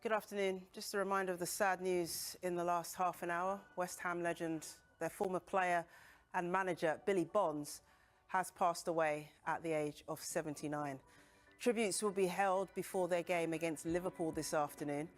Good afternoon. Just a reminder of the sad news in the last half an hour. West Ham legend, their former player and manager, Billy Bonds, has passed away at the age of 79. Tributes will be held before their game against Liverpool this afternoon.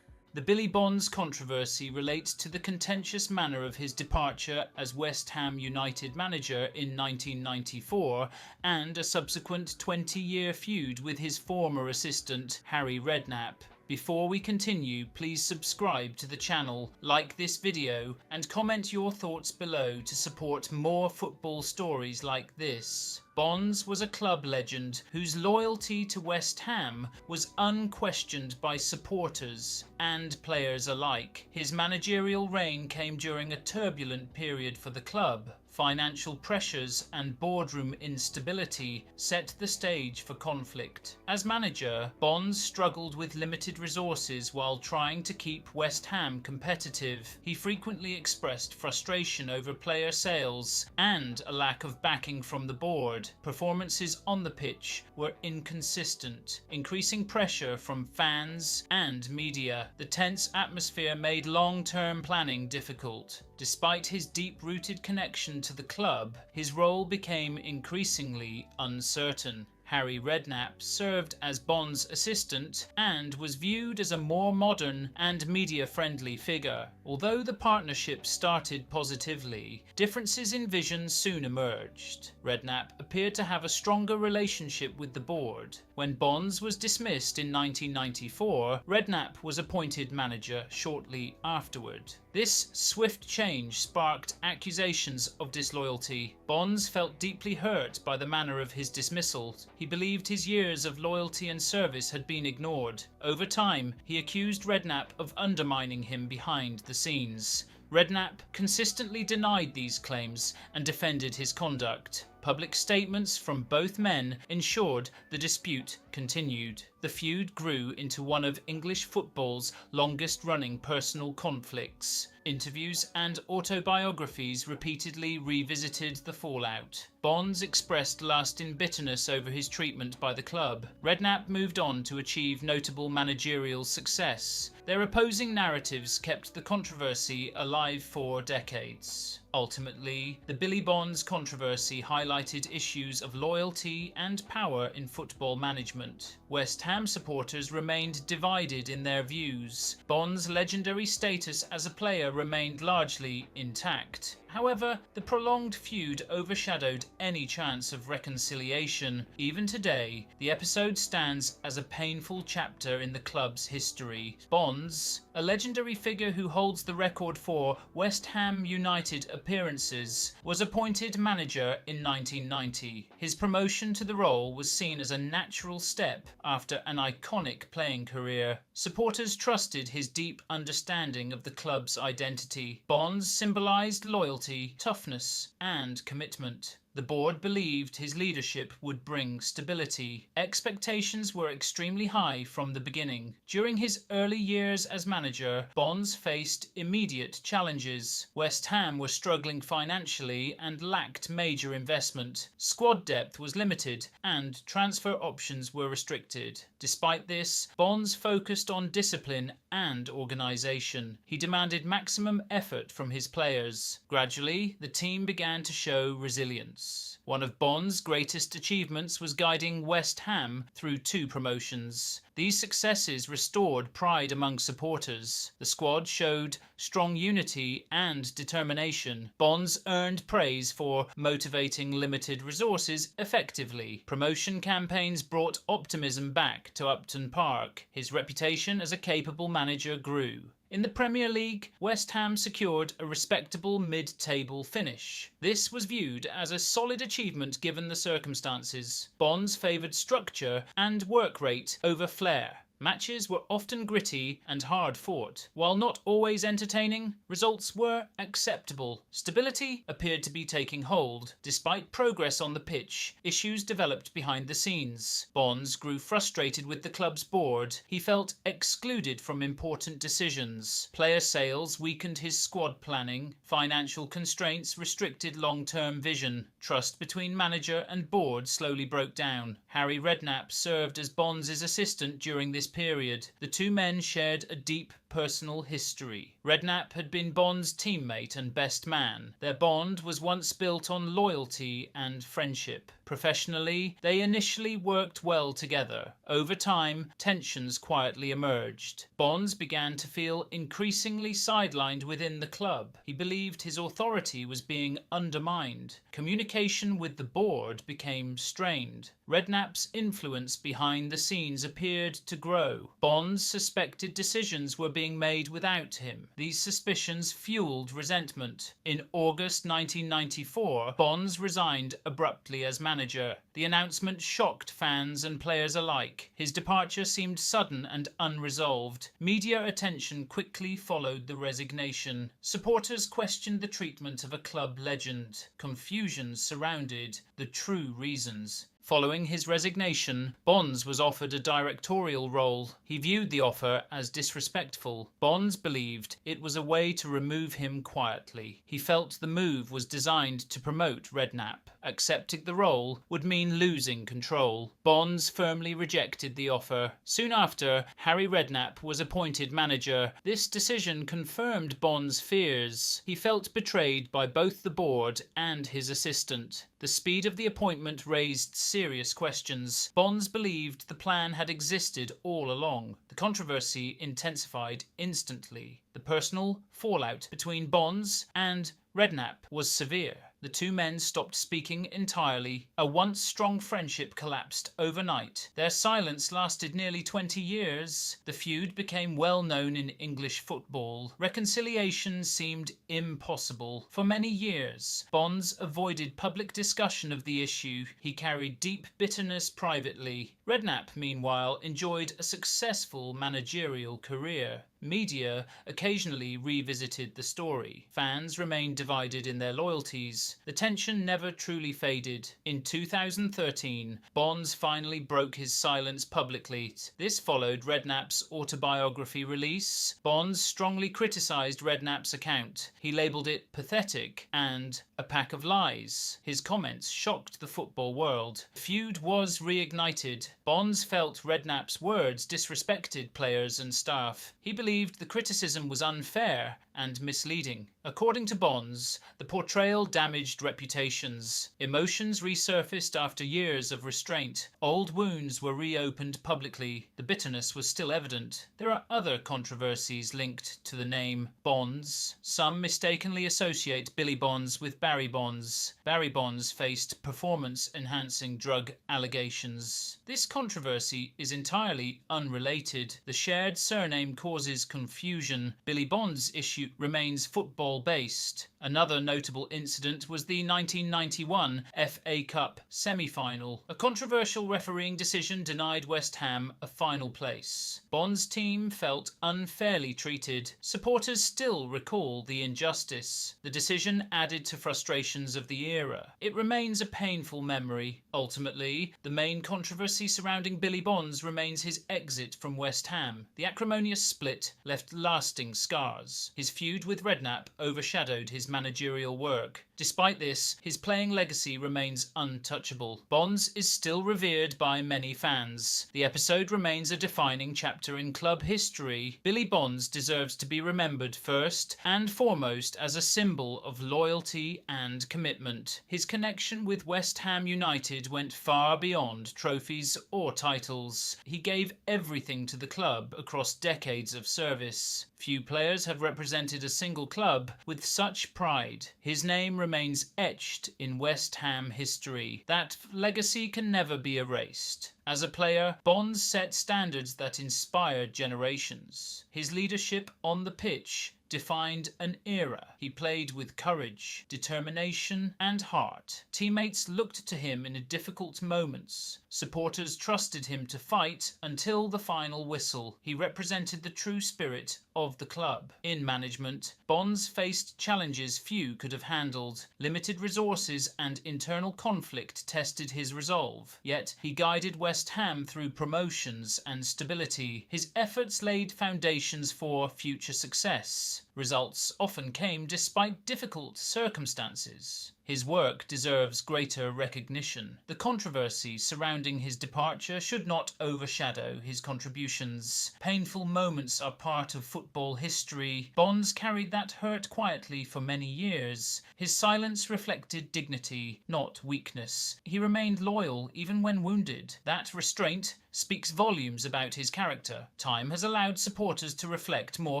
The Billy Bonds controversy relates to the contentious manner of his departure as West Ham United manager in 1994 and a subsequent 20-year feud with his former assistant, Harry Redknapp. Before we continue, please subscribe to the channel, like this video, and comment your thoughts below to support more football stories like this. Bonds was a club legend whose loyalty to West Ham was unquestioned by supporters and players alike. His managerial reign came during a turbulent period for the club. Financial pressures and boardroom instability set the stage for conflict. As manager, Bonds struggled with limited resources while trying to keep West Ham competitive. He frequently expressed frustration over player sales and a lack of backing from the board. Performances on the pitch were inconsistent, increasing pressure from fans and media. The tense atmosphere made long-term planning difficult. Despite his deep-rooted connection to the club, his role became increasingly uncertain. Harry Redknapp served as Bonds' assistant and was viewed as a more modern and media-friendly figure. Although the partnership started positively, differences in vision soon emerged. Redknapp appeared to have a stronger relationship with the board. When Bonds was dismissed in 1994, Redknapp was appointed manager shortly afterward. This swift change sparked accusations of disloyalty. Bonds felt deeply hurt by the manner of his dismissal. He believed his years of loyalty and service had been ignored. Over time, he accused Redknapp of undermining him behind the scenes. Redknapp consistently denied these claims and defended his conduct. Public statements from both men ensured the dispute continued. The feud grew into one of English football's longest-running personal conflicts. Interviews and autobiographies repeatedly revisited the fallout. Bonds expressed lasting bitterness over his treatment by the club. Redknapp moved on to achieve notable managerial success. Their opposing narratives kept the controversy alive for decades. Ultimately, the Billy Bonds controversy highlighted issues of loyalty and power in football management. West Ham supporters remained divided in their views. Bonds' legendary status as a player remained largely intact. However, the prolonged feud overshadowed any chance of reconciliation. Even today, the episode stands as a painful chapter in the club's history. Bonds, a legendary figure who holds the record for West Ham United appearances, was appointed manager in 1990. His promotion to the role was seen as a natural step after an iconic playing career. Supporters trusted his deep understanding of the club's identity. Bonds symbolised loyalty, toughness, and commitment. The board believed his leadership would bring stability. Expectations were extremely high from the beginning. During his early years as manager, Bonds faced immediate challenges. West Ham were struggling financially and lacked major investment. Squad depth was limited and transfer options were restricted. Despite this, Bonds focused on discipline and organisation. He demanded maximum effort from his players. Gradually, the team began to show resilience. One of Bonds' greatest achievements was guiding West Ham through 2 promotions. These successes restored pride among supporters. The squad showed strong unity and determination. Bonds earned praise for motivating limited resources effectively. Promotion campaigns brought optimism back to Upton Park. His reputation as a capable manager grew. In the Premier League, West Ham secured a respectable mid-table finish. This was viewed as a solid achievement given the circumstances. Bonds favoured structure and work rate over flair. Matches were often gritty and hard-fought. While not always entertaining, results were acceptable. Stability appeared to be taking hold. Despite progress on the pitch, issues developed behind the scenes. Bonds grew frustrated with the club's board. He felt excluded from important decisions. Player sales weakened his squad planning. Financial constraints restricted long-term vision. Trust between manager and board slowly broke down. Harry Redknapp served as Bonds' assistant during this this period, the two men shared a deep personal history. Redknapp had been Bond's teammate and best man. Their bond was once built on loyalty and friendship. Professionally, they initially worked well together. Over time, tensions quietly emerged. Bonds began to feel increasingly sidelined within the club. He believed his authority was being undermined. Communication with the board became strained. Redknapp's influence behind the scenes appeared to grow. Bonds suspected decisions were being made without him. These suspicions fueled resentment. In August 1994, Bonds resigned abruptly as manager. The announcement shocked fans and players alike. His departure seemed sudden and unresolved. Media attention quickly followed the resignation. Supporters questioned the treatment of a club legend. Confusion surrounded the true reasons. Following his resignation, Bonds was offered a directorial role. He viewed the offer as disrespectful. Bonds believed it was a way to remove him quietly. He felt the move was designed to promote Redknapp. Accepting the role would mean losing control. Bonds firmly rejected the offer. Soon after, Harry Redknapp was appointed manager. This decision confirmed Bonds' fears. He felt betrayed by both the board and his assistant. The speed of the appointment raised serious questions. Bonds believed the plan had existed all along. The controversy intensified instantly. The personal fallout between Bonds and Redknapp was severe. The two men stopped speaking entirely. A once strong friendship collapsed overnight. Their silence lasted nearly 20 years. The feud became well known in English football. Reconciliation seemed impossible. For many years, Bonds avoided public discussion of the issue. He carried deep bitterness privately. Redknapp, meanwhile, enjoyed a successful managerial career. Media occasionally revisited the story. Fans remained divided in their loyalties. The tension never truly faded. In 2013, Bonds finally broke his silence publicly. This followed Redknapp's autobiography release. Bonds strongly criticised Redknapp's account. He labelled it pathetic and a pack of lies. His comments shocked the football world. The feud was reignited. Bonds felt Redknapp's words disrespected players and staff. He believed the criticism was unfair and misleading. According to Bonds, the portrayal damaged reputations. Emotions resurfaced after years of restraint. Old wounds were reopened publicly. The bitterness was still evident. There are other controversies linked to the name Bonds. Some mistakenly associate Billy Bonds with Barry Bonds. Barry Bonds faced performance-enhancing drug allegations. This controversy is entirely unrelated. The shared surname causes confusion. Billy Bonds' issue remains football-based. Another notable incident was the 1991 FA Cup semi-final. A controversial refereeing decision denied West Ham a final place. Bonds' team felt unfairly treated. Supporters still recall the injustice. The decision added to frustrations of the era. It remains a painful memory. Ultimately, the main controversy surrounding Billy Bonds remains his exit from West Ham. The acrimonious split left lasting scars. His feud with Redknapp overshadowed his managerial work. Despite this, his playing legacy remains untouchable. Bonds is still revered by many fans. The episode remains a defining chapter in club history. Billy Bonds deserves to be remembered first and foremost as a symbol of loyalty and commitment. His connection with West Ham United went far beyond trophies or titles. He gave everything to the club across decades of service. Few players have represented a single club with such pride. His name remains etched in West Ham history. That legacy can never be erased. As a player, Bonds set standards that inspired generations. His leadership on the pitch defined an era. He played with courage, determination, and heart. Teammates looked to him in difficult moments. Supporters trusted him to fight until the final whistle. He represented the true spirit of the club. In management, Bonds faced challenges few could have handled. Limited resources and internal conflict tested his resolve. Yet he guided West Ham through promotions and stability. His efforts laid foundations for future success. Results often came despite difficult circumstances. His work deserves greater recognition. The controversy surrounding his departure should not overshadow his contributions. Painful moments are part of football history. Bonds carried that hurt quietly for many years. His silence reflected dignity, not weakness. He remained loyal even when wounded. That restraint speaks volumes about his character. Time has allowed supporters to reflect more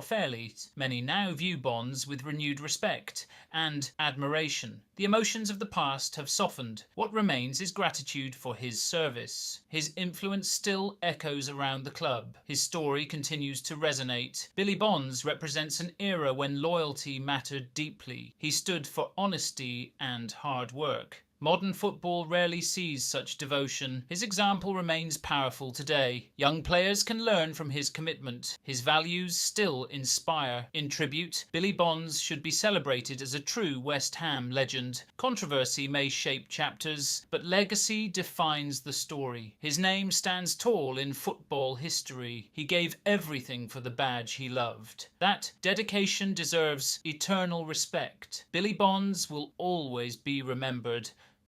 fairly. Many now view Bonds with renewed respect and admiration. The emotions of the past have softened. What remains is gratitude for his service. His influence still echoes around the club. His story continues to resonate. Billy Bonds represents an era when loyalty mattered deeply. He stood for honesty and hard work. Modern football rarely sees such devotion. His example remains powerful today. Young players can learn from his commitment. His values still inspire. In tribute, Billy Bonds should be celebrated as a true West Ham legend. Controversy may shape chapters, but legacy defines the story. His name stands tall in football history. He gave everything for the badge he loved. That dedication deserves eternal respect. Billy Bonds will always be remembered,